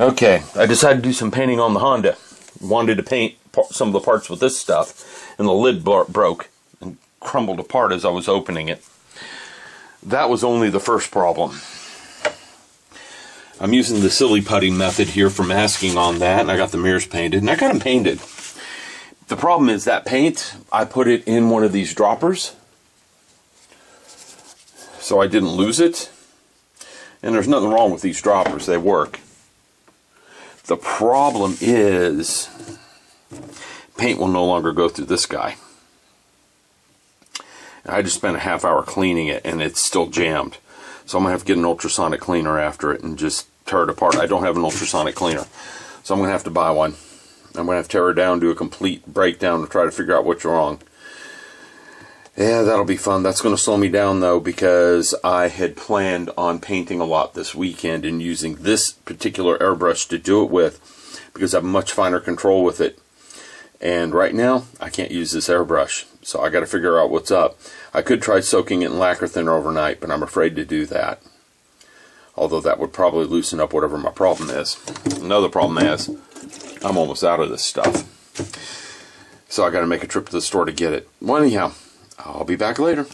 Okay, I decided to do some painting on the Honda. Wanted to paint some of the parts with this stuff, and the lid broke and crumbled apart as I was opening it. That was only the first problem. I'm using the silly putty method here for masking on that, and I got the mirrors painted, and I got them painted. The problem is that paint, I put it in one of these droppers, so I didn't lose it. And there's nothing wrong with these droppers, they work. The problem is, paint will no longer go through this guy. I just spent a half hour cleaning it and it's still jammed. So I'm going to have to get an ultrasonic cleaner after it and just tear it apart. I don't have an ultrasonic cleaner, so I'm going to have to buy one. I'm going to have to tear it down, do a complete breakdown to try to figure out what's wrong. Yeah, that'll be fun. That's going to slow me down though, because I had planned on painting a lot this weekend and using this particular airbrush to do it with, because I have much finer control with it. And right now, I can't use this airbrush, so I got to figure out what's up. I could try soaking it in lacquer thinner overnight, but I'm afraid to do that. Although that would probably loosen up whatever my problem is. Another problem is, I'm almost out of this stuff. So I got to make a trip to the store to get it. Well, anyhow, I'll be back later.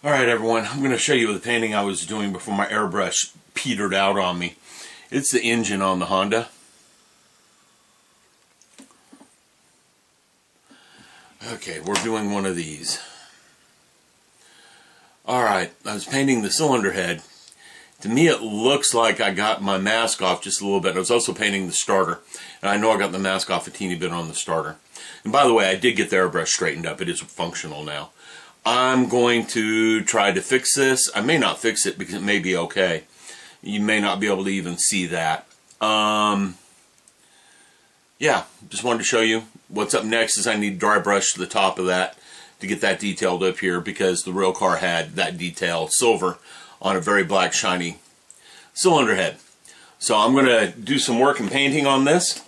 Alright everyone, I'm going to show you the painting I was doing before my airbrush petered out on me. It's the engine on the Honda. Okay, we're doing one of these. Alright, I was painting the cylinder head. To me it looks like I got my mask off just a little bit. I was also painting the starter. And I know I got the mask off a teeny bit on the starter. And by the way, I did get the airbrush straightened up. It is functional now. I'm going to try to fix this. I may not fix it because it may be okay. You may not be able to even see that. Yeah, just wanted to show you. What's up next is I need to dry brush the top of that to get that detailed up here, because the real car had that detail silver on a very black shiny cylinder head. So I'm going to do some work and painting on this.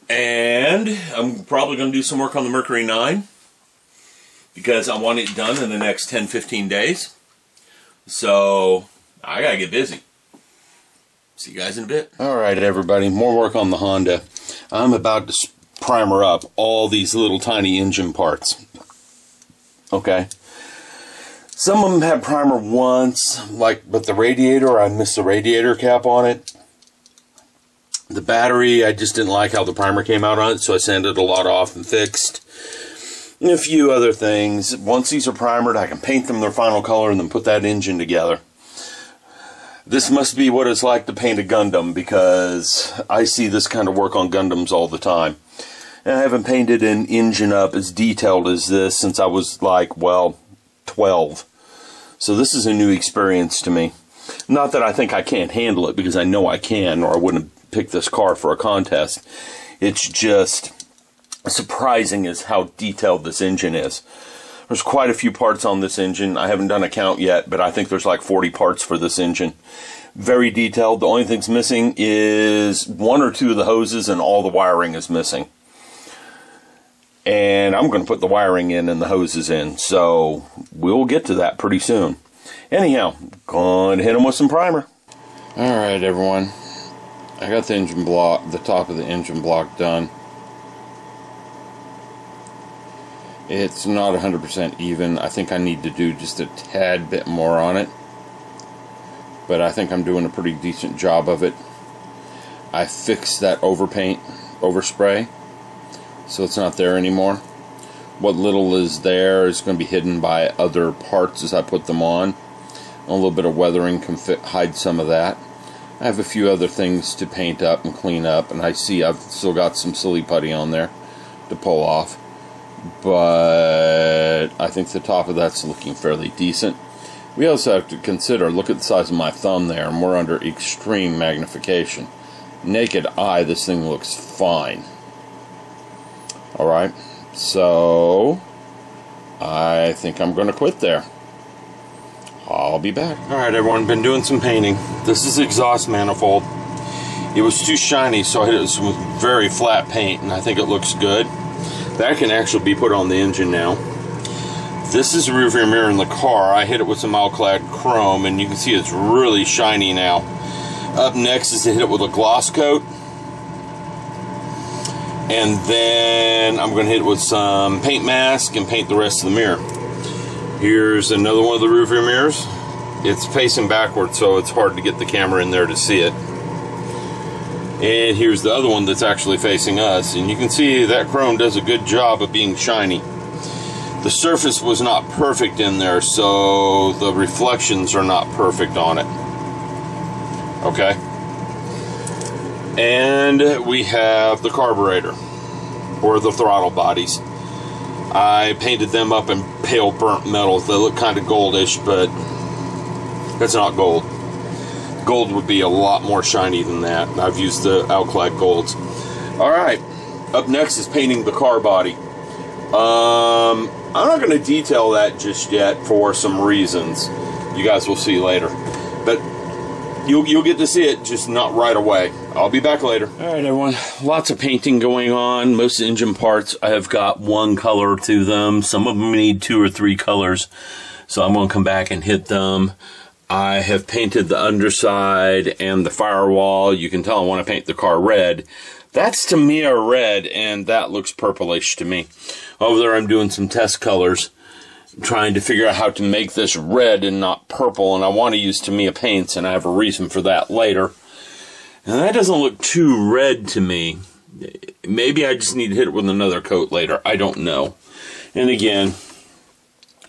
And I'm probably going to do some work on the Mercury 9, because I want it done in the next 10-15 days. So I gotta get busy. See you guys in a bit. Alright everybody, more work on the Honda. I'm about to primer up all these little tiny engine parts. Okay. Some of them had primer once, but the radiator, I missed the radiator cap on it. The battery, I just didn't like how the primer came out on it, so I sanded a lot off and fixed. And a few other things. Once these are primered, I can paint them their final color and then put that engine together. This must be what it's like to paint a Gundam, because I see this kind of work on Gundams all the time. And I haven't painted an engine up as detailed as this since I was like, well, 12. So this is a new experience to me. Not that I think I can't handle it, because I know I can, or I wouldn't have picked this car for a contest. It's just surprising as how detailed this engine is. There's quite a few parts on this engine. I haven't done a count yet, but I think there's like 40 parts for this engine. Very detailed. The only thing's missing is one or two of the hoses, and all the wiring is missing. And I'm going to put the wiring in and the hoses in, so we'll get to that pretty soon. Anyhow, going to hit them with some primer. Alright everyone, I got the engine block, the top of the engine block done. It's not 100% even. I think I need to do just a tad bit more on it. But I think I'm doing a pretty decent job of it. I fixed that overpaint, overspray, so it's not there anymore. What little is there is going to be hidden by other parts as I put them on. A little bit of weathering can hide some of that. I have a few other things to paint up and clean up, and I see I've still got some silly putty on there to pull off. But I think the top of that's looking fairly decent. We also have to consider, look at the size of my thumb there, and we're under extreme magnification. Naked eye, this thing looks fine. Alright, so I think I'm going to quit there. I'll be back. Alright everyone, been doing some painting. This is exhaust manifold. It was too shiny, so I hit it with some very flat paint, and I think it looks good. That can actually be put on the engine now. This is the rear view mirror in the car. I hit it with some Alclad chrome, and you can see it's really shiny now. Up next is to hit it with a gloss coat. And then I'm going to hit it with some paint mask and paint the rest of the mirror. Here's another one of the rear view mirrors. It's facing backwards, so it's hard to get the camera in there to see it. And here's the other one that's actually facing us. And you can see that chrome does a good job of being shiny. The surface was not perfect in there, so the reflections are not perfect on it. Okay. And we have the carburetor, or the throttle bodies. I painted them up in pale burnt metal. They look kind of goldish, but that's not gold. Gold would be a lot more shiny than that. I've used the Alclad golds. Alright, up next is painting the car body. I'm not going to detail that just yet for some reasons. You guys will see later. But you'll get to see it, just not right away. I'll be back later. Alright everyone, lots of painting going on. Most engine parts I have got one color to them. Some of them need 2 or 3 colors. So I'm going to come back and hit them. I have painted the underside and the firewall. You can tell I want to paint the car red. That's to me a red, and that looks purplish to me. Over there I'm doing some test colors, trying to figure out how to make this red and not purple, and I want to use Tamiya paints, and I have a reason for that later. And that doesn't look too red to me. Maybe I just need to hit it with another coat later. I don't know. And again,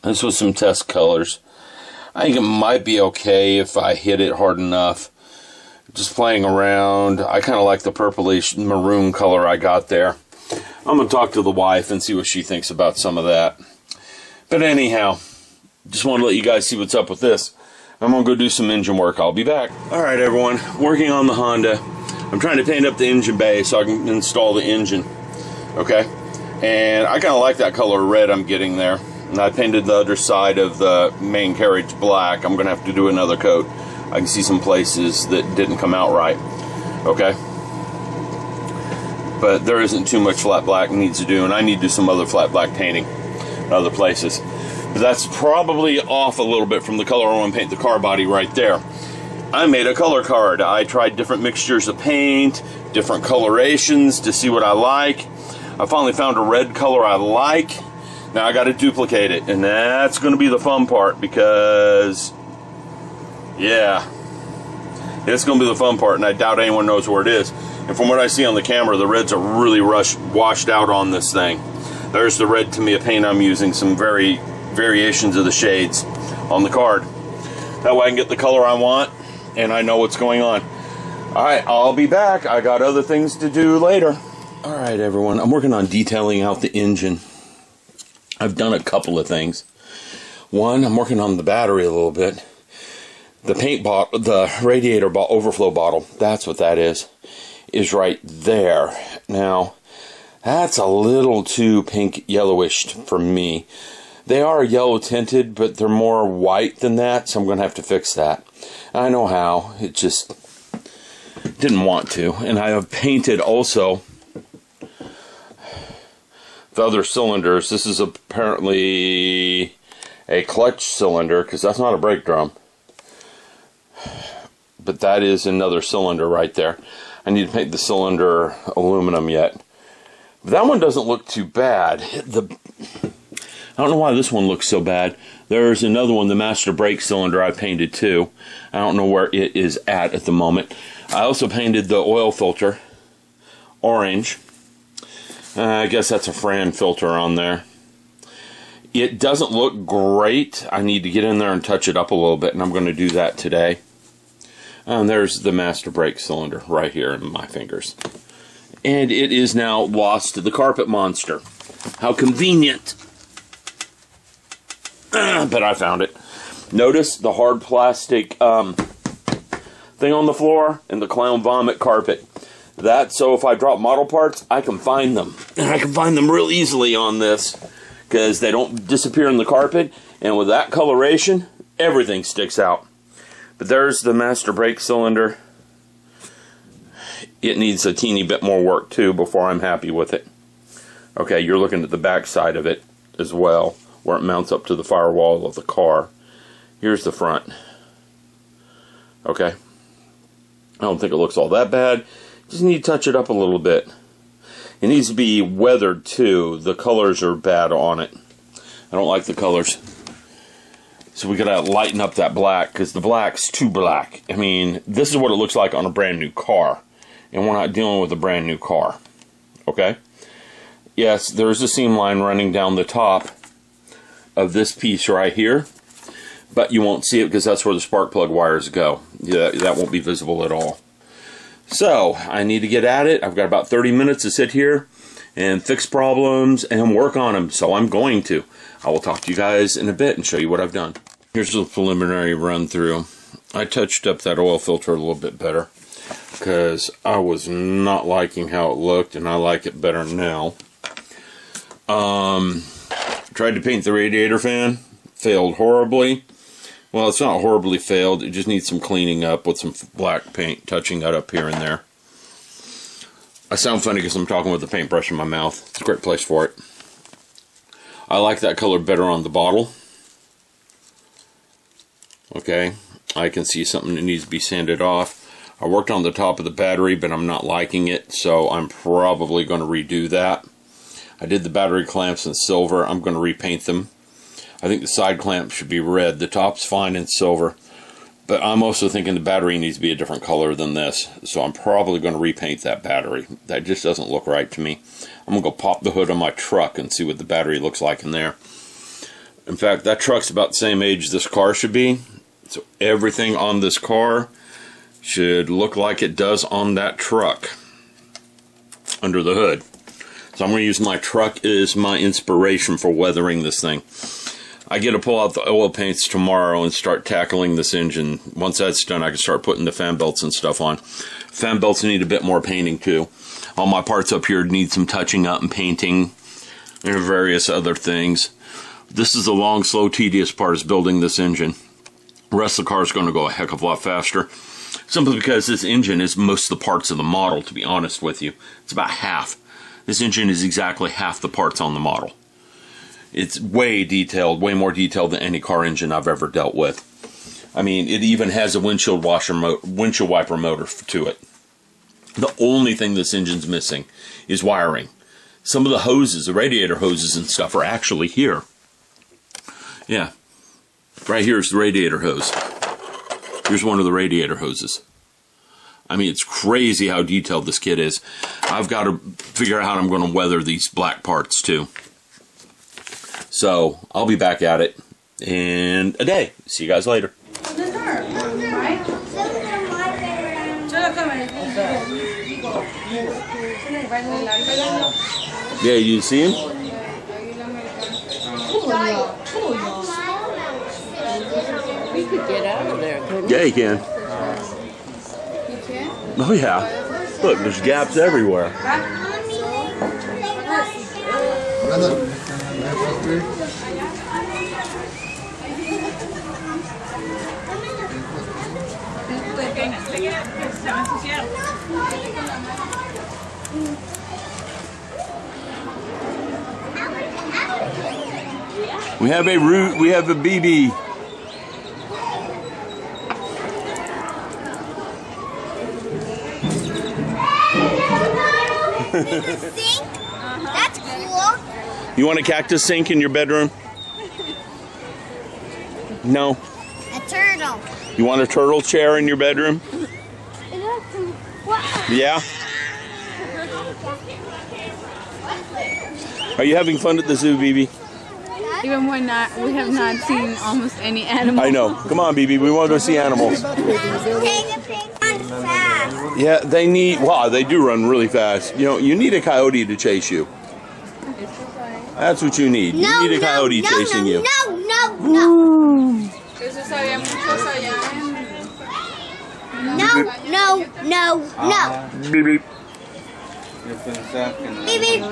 this was some test colors. I think it might be okay if I hit it hard enough. Just playing around. I kind of like the purplish maroon color I got there. I'm going to talk to the wife and see what she thinks about some of that. But anyhow, just want to let you guys see what's up with this. I'm going to go do some engine work. I'll be back. Alright everyone, working on the Honda. I'm trying to paint up the engine bay so I can install the engine. Okay? And I kind of like that color red I'm getting there. And I painted the other side of the main carriage black. I'm going to have to do another coat. I can see some places that didn't come out right. Okay? But there isn't too much flat black needs to do, and I need to do some other flat black painting in other places. But that's probably off a little bit from the color I want to paint the car body right there. I made a color card. I tried different mixtures of paint, different colorations to see what I like. I finally found a red color I like. Now I got to duplicate it, and that's going to be the fun part because, yeah, it's going to be the fun part, and I doubt anyone knows where it is. And from what I see on the camera, the reds are really washed out on this thing. There's the red Tamiya paint I'm using, some variations of the shades on the card. That way I can get the color I want, and I know what's going on. Alright, I'll be back. I got other things to do later. Alright everyone, I'm working on detailing out the engine. I've done a couple of things. One, I'm working on the battery a little bit. The paint bottle, the radiator overflow bottle, that's what that is right there. Now, that's a little too pink yellowish for me. They are yellow tinted, but they're more white than that, so I'm going to have to fix that. I know how. It just didn't want to. And I have painted also the other cylinders. This is apparently a clutch cylinder, because that's not a brake drum. But that is another cylinder right there. I need to paint the cylinder aluminum yet. But that one doesn't look too bad. I don't know why this one looks so bad. There's another one, the master brake cylinder, I painted too. I don't know where it is at the moment. I also painted the oil filter orange. I guess that's a Fran filter on there. It doesn't look great. I need to get in there and touch it up a little bit, and I'm going to do that today. And there's the master brake cylinder right here in my fingers. And it is now lost to the carpet monster. How convenient. But I found it. Notice the hard plastic thing on the floor and the clown vomit carpet. That's so if I drop model parts, I can find them. And I can find them real easily on this, because they don't disappear in the carpet. And with that coloration, everything sticks out. But there's the master brake cylinder. It needs a teeny bit more work too before I'm happy with it. Okay, you're looking at the back side of it as well, where it mounts up to the firewall of the car. Here's the front. Okay. I don't think it looks all that bad. Just need to touch it up a little bit. It needs to be weathered too. The colors are bad on it. I don't like the colors. So we gotta lighten up that black, because the black's too black. I mean, this is what it looks like on a brand new car. And we're not dealing with a brand new car. Okay? Yes, there's a seam line running down the top of this piece right here. But you won't see it because that's where the spark plug wires go. Yeah, that won't be visible at all. So, I need to get at it. I've got about 30 minutes to sit here and fix problems and work on them. So I'm going to. I will talk to you guys in a bit and show you what I've done. Here's the preliminary run through. I touched up that oil filter a little bit better because I was not liking how it looked, and I like it better now. Tried to paint the radiator fan. Failed horribly. Well, it's not horribly failed. It just needs some cleaning up with some black paint, touching that up here and there. I sound funny because I'm talking with a paintbrush in my mouth. It's a great place for it. I like that color better on the bottle. Okay, I can see something that needs to be sanded off. I worked on the top of the battery, but I'm not liking it, so I'm probably going to redo that. I did the battery clamps in silver. I'm going to repaint them. I think the side clamp should be red. The top's fine in silver. But I'm also thinking the battery needs to be a different color than this. So I'm probably going to repaint that battery. That just doesn't look right to me. I'm going to go pop the hood on my truck and see what the battery looks like in there. In fact, that truck's about the same age this car should be. So everything on this car should look like it does on that truck under the hood. So I'm going to use my truck as my inspiration for weathering this thing. I get to pull out the oil paints tomorrow and start tackling this engine. Once that's done, I can start putting the fan belts and stuff on. Fan belts need a bit more painting too. All my parts up here need some touching up and painting and various other things. This is the long, slow, tedious part, is building this engine. The rest of the car is going to go a heck of a lot faster. Simply because this engine is most of the parts of the model, to be honest with you. It's about half. This engine is exactly half the parts on the model. It's way detailed, way more detailed than any car engine I've ever dealt with. I mean, it even has a windshield wiper motor to it. The only thing this engine's missing is wiring. Some of the hoses, the radiator hoses and stuff, are actually here. Yeah. Right here is the radiator hose. Here's one of the radiator hoses. I mean, it's crazy how detailed this kit is. I've got to figure out how I'm going to weather these black parts too. So, I'll be back at it in a day. See you guys later. Yeah, you see him? We could get out of there, couldn't we? Yeah, you can. You can? Oh, yeah. Look, there's gaps everywhere. We have a root, we have a BB. Sink? That's cool. You want a cactus sink in your bedroom? No. A turtle. You want a turtle chair in your bedroom? Yeah? Are you having fun at the zoo, BB? Even when we have not seen almost any animals. I know. Come on, BB. We want to go see animals. Yeah, they need... Wow, they do run really fast. You know, you need a coyote to chase you. That's what you need. You need a coyote chasing you. No. Beep, beep. Beep, beep.